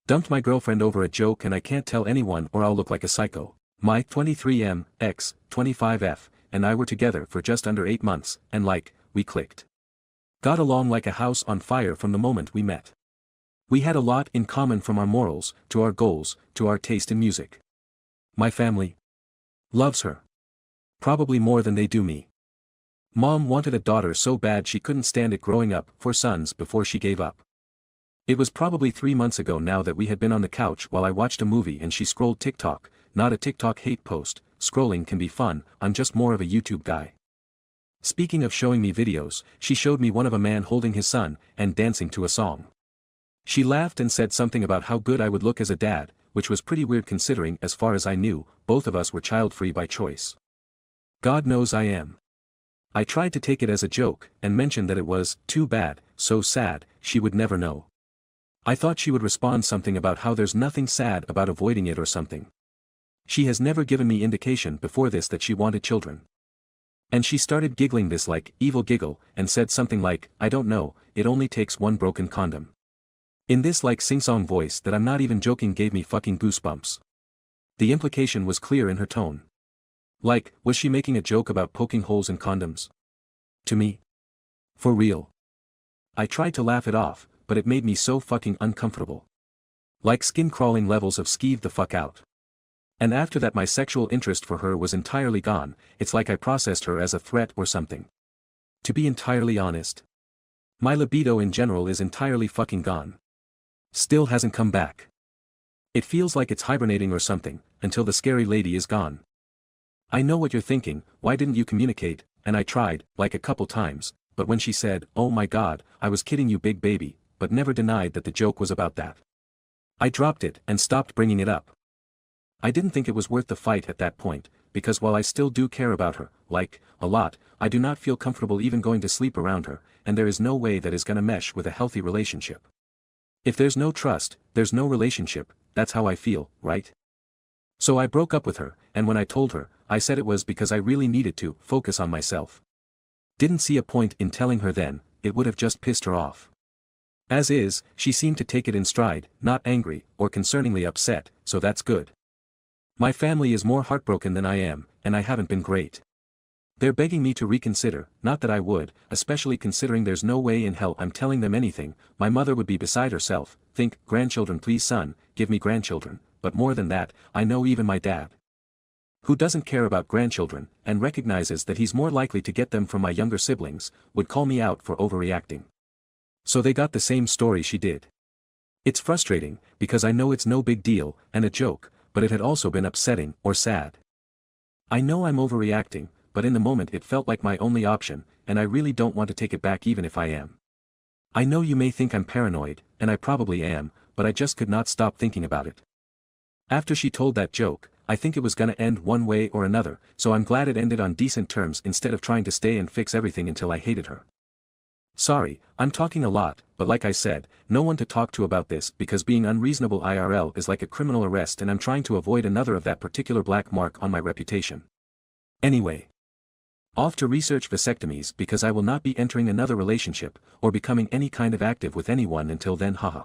Dumped my girlfriend over a joke and I can't tell anyone or I'll look like a psycho. My 23M, ex, 25F, and I were together for just under 8 months, and we clicked. Got along like a house on fire from the moment we met. We had a lot in common, from our morals, to our goals, to our taste in music. My family loves her. Probably more than they do me. Mom wanted a daughter so bad she couldn't stand it growing up 4 sons before she gave up. It was probably 3 months ago now that we had been on the couch while I watched a movie and she scrolled TikTok, not a TikTok hate post. Scrolling can be fun, I'm just more of a YouTube guy. Speaking of showing me videos, she showed me one of a man holding his son, and dancing to a song. She laughed and said something about how good I would look as a dad, which was pretty weird considering, as far as I knew, both of us were child-free by choice. God knows I am. I tried to take it as a joke, and mentioned that it was too bad, so sad, she would never know. I thought she would respond something about how there's nothing sad about avoiding it or something. She has never given me indication before this that she wanted children. And she started giggling this evil giggle, and said something like, I don't know, it only takes one broken condom. In this sing-song voice that I'm not even joking gave me fucking goosebumps. The implication was clear in her tone. Was she making a joke about poking holes in condoms? To me? For real? I tried to laugh it off, but it made me so fucking uncomfortable. Skin-crawling levels of skeeved the fuck out. And after that my sexual interest for her was entirely gone. It's like I processed her as a threat or something. To be entirely honest, my libido in general is entirely fucking gone. Still hasn't come back. It feels like it's hibernating or something, until the scary lady is gone. I know what you're thinking, why didn't you communicate? And I tried, a couple times, but when she said, oh my god, I was kidding you big baby, but never denied that the joke was about that. I dropped it and stopped bringing it up. I didn't think it was worth the fight at that point, because while I still do care about her, a lot, I do not feel comfortable even going to sleep around her, and there is no way that is gonna mesh with a healthy relationship. If there's no trust, there's no relationship, that's how I feel, right? So I broke up with her, and when I told her, I said it was because I really needed to focus on myself. Didn't see a point in telling her then, it would have just pissed her off. As is, she seemed to take it in stride, not angry, or concerningly upset, so that's good. My family is more heartbroken than I am, and I haven't been great. They're begging me to reconsider, not that I would, especially considering there's no way in hell I'm telling them anything. My mother would be beside herself, think, grandchildren please son, give me grandchildren, but more than that, I know even my dad, who doesn't care about grandchildren, and recognizes that he's more likely to get them from my younger siblings, would call me out for overreacting. So they got the same story she did. It's frustrating, because I know it's no big deal, and a joke, but it had also been upsetting, or sad. I know I'm overreacting, but in the moment it felt like my only option, and I really don't want to take it back even if I am. I know you may think I'm paranoid, and I probably am, but I just could not stop thinking about it. After she told that joke, I think it was gonna end one way or another, so I'm glad it ended on decent terms instead of trying to stay and fix everything until I hated her. Sorry, I'm talking a lot, but like I said, no one to talk to about this because being unreasonable IRL is like a criminal arrest and I'm trying to avoid another of that particular black mark on my reputation. Anyway. Off to research vasectomies because I will not be entering another relationship, or becoming any kind of active with anyone until then haha.